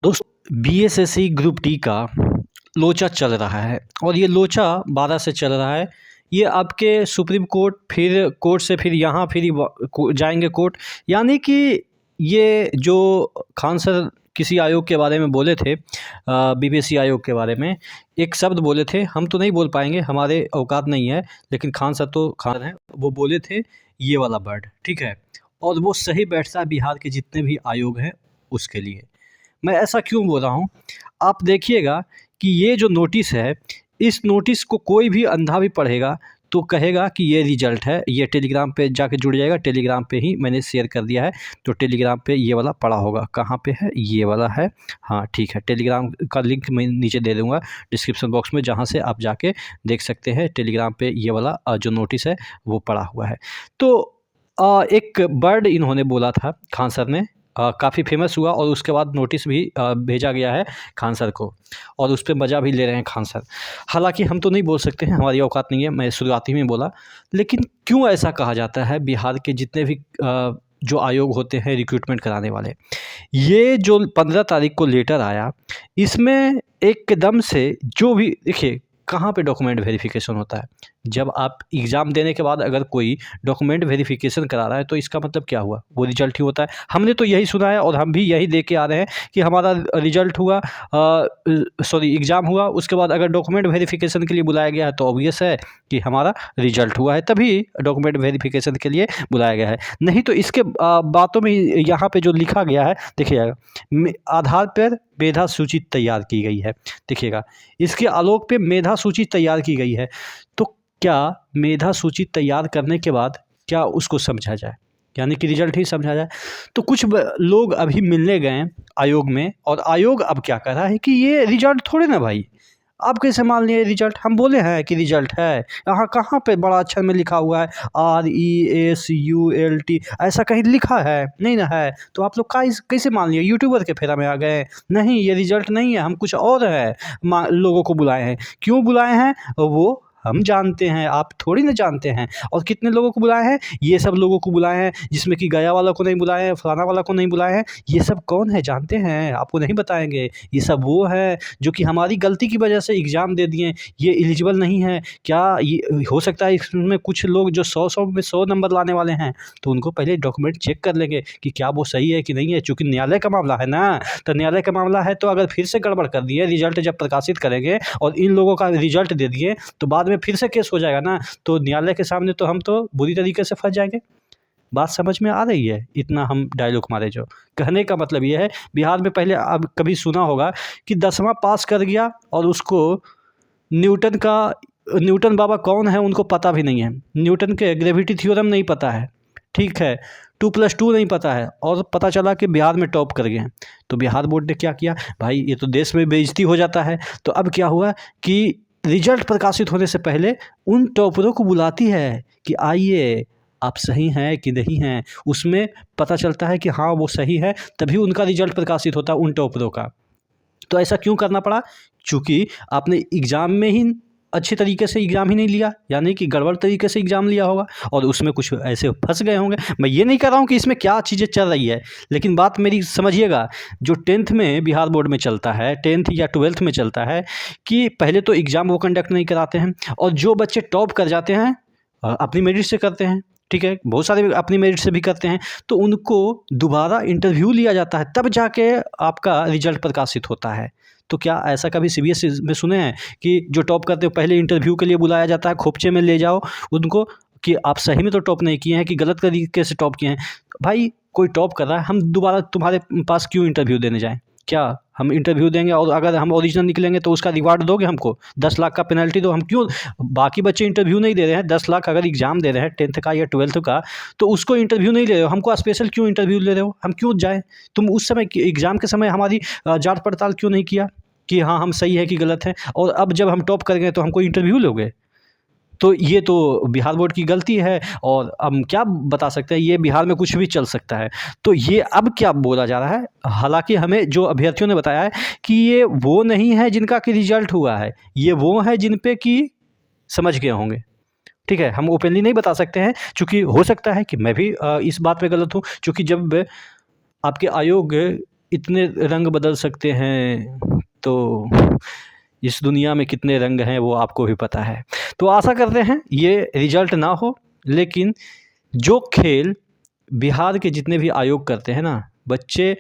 दोस्तों BSSC group D का लोचा चल रहा है और ये लोचा 12 से चल रहा है। ये आपके सुप्रीम कोर्ट, फिर कोर्ट से फिर यहाँ फिर जाएंगे कोर्ट। यानी कि ये जो खान सर किसी आयोग के बारे में बोले थे, बीपीएससी आयोग के बारे में एक शब्द बोले थे, हम तो नहीं बोल पाएंगे, हमारे औकात नहीं है, लेकिन खान सर तो खान है, वो बोले थे ये वाला वर्ड, ठीक है। और वो सही बैठता है बिहार के जितने भी आयोग हैं उसके लिए। मैं ऐसा क्यों बोल रहा हूँ, आप देखिएगा कि ये जो नोटिस है, इस नोटिस को कोई भी अंधा भी पढ़ेगा तो कहेगा कि ये रिजल्ट है। ये टेलीग्राम पे जाके जुड़ जाएगा, टेलीग्राम पे ही मैंने शेयर कर दिया है, तो टेलीग्राम पे ये वाला पड़ा होगा। कहाँ पे है? ये वाला है, हाँ ठीक है। टेलीग्राम का लिंक मैं नीचे दे दूँगा डिस्क्रिप्शन बॉक्स में, जहाँ से आप जाके देख सकते हैं। टेलीग्राम पे ये वाला जो नोटिस है वो पड़ा हुआ है। तो एक वर्ड इन्होंने बोला था खान सर ने, काफ़ी फेमस हुआ और उसके बाद नोटिस भी भेजा गया है खान सर को, और उस पे मज़ा भी ले रहे हैं खान सर। हालांकि हम तो नहीं बोल सकते हैं, हमारी औकात नहीं है, मैं शुरुआती में बोला। लेकिन क्यों ऐसा कहा जाता है, बिहार के जितने भी जो आयोग होते हैं रिक्रूटमेंट कराने वाले, ये जो 15 तारीख को लेटर आया, इसमें एकदम से जो भी देखिए कहाँ पे डॉक्यूमेंट वेरिफिकेशन होता है। जब आप एग्ज़ाम देने के बाद अगर कोई डॉक्यूमेंट वेरिफिकेशन करा रहा है तो इसका मतलब क्या हुआ, वो रिजल्ट ही होता है। हमने तो यही सुना है और हम भी यही दे के आ रहे हैं कि हमारा रिजल्ट हुआ, सॉरी एग्ज़ाम हुआ, उसके बाद अगर डॉक्यूमेंट वेरिफिकेशन के लिए बुलाया गया है तो ऑब्वियस है कि हमारा रिजल्ट हुआ है, तभी डॉक्यूमेंट वेरिफिकेशन के लिए बुलाया गया है। नहीं तो इसके बातों में यहाँ पे जो लिखा गया है देखिएगा, आधार पर मेधा सूची तैयार की गई है। देखिएगा इसके आलोक पे मेधा सूची तैयार की गई है। तो क्या मेधा सूची तैयार करने के बाद क्या उसको समझा जाए, यानी कि रिजल्ट ही समझा जाए? तो कुछ लोग अभी मिलने गए आयोग में, और आयोग अब क्या कर रहा है कि ये रिजल्ट थोड़े ना भाई, आप कैसे मान लिए रिजल्ट? हम बोले हैं कि रिजल्ट है, यहाँ कहाँ पे बड़ा अक्षर में लिखा हुआ है RESULT, ऐसा कहीं लिखा है? नहीं ना है, तो आप लोग कैसे मान लिए? यूट्यूबर के फेरा में आ गए? नहीं, ये रिजल्ट नहीं है, हम कुछ और है लोगों को बुलाए हैं। क्यों बुलाए हैं वो हम जानते हैं, आप थोड़ी ना जानते हैं। और कितने लोगों को बुलाए हैं? ये सब लोगों को बुलाए हैं, जिसमें कि गया वाला को नहीं बुलाए हैं, फलाना वाला को नहीं बुलाए हैं। ये सब कौन है जानते हैं? आपको नहीं बताएंगे। ये सब वो है जो कि हमारी गलती की वजह से एग्ज़ाम दे दिए, ये एलिजिबल नहीं है। क्या ये हो सकता है इसमें कुछ लोग जो 100 में 100 नंबर लाने वाले हैं, तो उनको पहले डॉक्यूमेंट चेक कर लेंगे कि क्या वो सही है कि नहीं है। चूँकि न्यायालय का मामला है ना, तो न्यायालय का मामला है, तो अगर फिर से गड़बड़ कर दिए, रिजल्ट जब प्रकाशित करेंगे और इन लोगों का रिजल्ट दे दिए, तो बाद में फिर से केस हो जाएगा ना, तो न्यायालय के सामने तो हम तो बुरी तरीके से फंस जाएंगे। बात समझ में आ रही है? इतना हम डायलॉग मारे, जो कहने का मतलब ये है, बिहार में पहले आप कभी सुना होगा कि 10वां पास कर गया और उसको न्यूटन बाबा कौन है उनको पता भी नहीं है, न्यूटन के ग्रेविटी थ्योरम नहीं पता है, ठीक है, 2+2 नहीं पता है, और पता चला कि बिहार में टॉप कर गए हैं। तो बिहार बोर्ड ने क्या किया भाई, ये तो देश में बेइज्जती हो जाता है। तो अब क्या हुआ कि रिजल्ट प्रकाशित होने से पहले उन टॉपरों को बुलाती है कि आइए, आप सही हैं कि नहीं हैं। उसमें पता चलता है कि हाँ वो सही है, तभी उनका रिजल्ट प्रकाशित होता है उन टॉपरों का। तो ऐसा क्यों करना पड़ा? चूँकि आपने एग्ज़ाम में ही अच्छे तरीके से एग्ज़ाम ही नहीं लिया, यानी कि गड़बड़ तरीके से एग्ज़ाम लिया होगा और उसमें कुछ ऐसे फँस गए होंगे। मैं ये नहीं कह रहा हूँ कि इसमें क्या चीज़ें चल रही है, लेकिन बात मेरी समझिएगा। जो 10th में बिहार बोर्ड में चलता है, 10th या 12th में चलता है कि पहले तो एग्ज़ाम वो कंडक्ट नहीं कराते हैं, और जो बच्चे टॉप कर जाते हैं अपनी मेरिट से करते हैं, ठीक है, बहुत सारे अपनी मेरिट से भी करते हैं, तो उनको दोबारा इंटरव्यू लिया जाता है, तब जाके आपका रिजल्ट प्रकाशित होता है। तो क्या ऐसा कभी सीबीएसई में सुने हैं कि जो टॉप करते हो पहले इंटरव्यू के लिए बुलाया जाता है, खोपचे में ले जाओ उनको कि आप सही में तो टॉप नहीं किए हैं कि गलत तरीके से टॉप किए हैं? भाई कोई टॉप कर रहा है, हम दोबारा तुम्हारे पास क्यों इंटरव्यू देने जाएँ? क्या हम इंटरव्यू देंगे और अगर हम ओरिजिनल निकलेंगे तो उसका रिवार्ड दोगे हमको? 10 लाख का पेनल्टी दो, हम क्यों? बाकी बच्चे इंटरव्यू नहीं दे रहे हैं, 10 लाख अगर एग्ज़ाम दे रहे हैं 10th का या 12th का, तो उसको इंटरव्यू नहीं ले रहे हो, हमको स्पेशल क्यों इंटरव्यू ले रहे हो? हम क्यों जाएँ? तुम उस समय एग्ज़ाम के समय हमारी जाँच पड़ताल क्यों नहीं किया कि हाँ, हम सही है कि गलत हैं? और अब जब हम टॉप कर गए तो हमको इंटरव्यू लोगे? तो ये तो बिहार बोर्ड की गलती है, और हम क्या बता सकते हैं, ये बिहार में कुछ भी चल सकता है। तो ये अब क्या बोला जा रहा है, हालाँकि हमें जो अभ्यर्थियों ने बताया है कि ये वो नहीं है जिनका कि रिजल्ट हुआ है, ये वो है जिन पे कि समझ गए होंगे। ठीक है, हम ओपनली नहीं बता सकते हैं, चूँकि हो सकता है कि मैं भी इस बात में गलत हूँ, चूँकि जब आपके आयोग इतने रंग बदल सकते हैं, तो इस दुनिया में कितने रंग हैं वो आपको भी पता है। तो आशा करते हैं ये रिजल्ट ना हो, लेकिन जो खेल बिहार के जितने भी आयोग करते हैं ना, बच्चे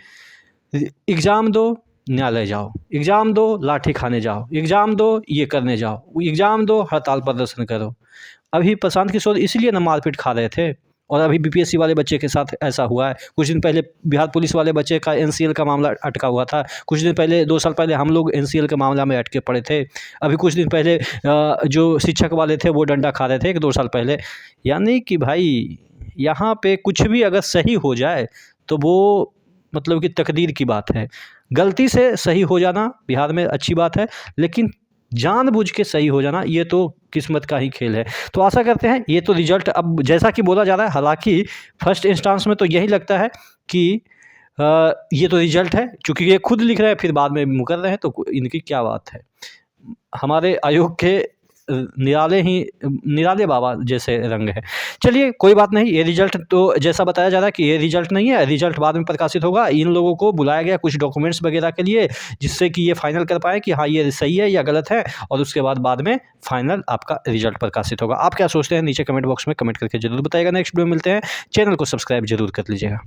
एग्ज़ाम दो न्यायालय जाओ, एग्ज़ाम दो लाठी खाने जाओ, एग्ज़ाम दो ये करने जाओ, एग्ज़ाम दो हड़ताल प्रदर्शन करो। अभी प्रशांत किशोर इसीलिए ना मारपीट खा रहे थे, और अभी बीपीएससी वाले बच्चे के साथ ऐसा हुआ है। कुछ दिन पहले बिहार पुलिस वाले बच्चे का एनसीएल का मामला अटका हुआ था। कुछ दिन पहले 2 साल पहले हम लोग एनसीएल के मामला में अटके पड़े थे। अभी कुछ दिन पहले जो शिक्षक वाले थे वो डंडा खा रहे थे 1-2 साल पहले। यानी कि भाई यहाँ पे कुछ भी अगर सही हो जाए तो वो मतलब कि तकदीर की बात है। गलती से सही हो जाना बिहार में अच्छी बात है, लेकिन जानबूझ के सही हो जाना ये तो किस्मत का ही खेल है। तो आशा करते हैं ये तो रिजल्ट अब जैसा कि बोला जा रहा है, हालाँकि फर्स्ट इंस्टांस में तो यही लगता है कि ये तो रिजल्ट है, चूँकि ये खुद लिख रहे हैं फिर बाद में मुकर रहे हैं, तो इनकी क्या बात है। हमारे आयोग के निराले बाबा जैसे रंग है। चलिए कोई बात नहीं, ये रिजल्ट तो जैसा बताया जा रहा है कि ये रिजल्ट नहीं है, रिजल्ट बाद में प्रकाशित होगा। इन लोगों को बुलाया गया कुछ डॉक्यूमेंट्स वगैरह के लिए, जिससे कि ये फाइनल कर पाएँ कि हाँ ये सही है या गलत है, और उसके बाद में फाइनल आपका रिजल्ट प्रकाशित होगा। आप क्या सोचते हैं नीचे कमेंट बॉक्स में कमेंट करके ज़रूर बताइएगा। नेक्स्ट वीडियो में मिलते हैं। चैनल को सब्सक्राइब ज़रूर कर लीजिएगा।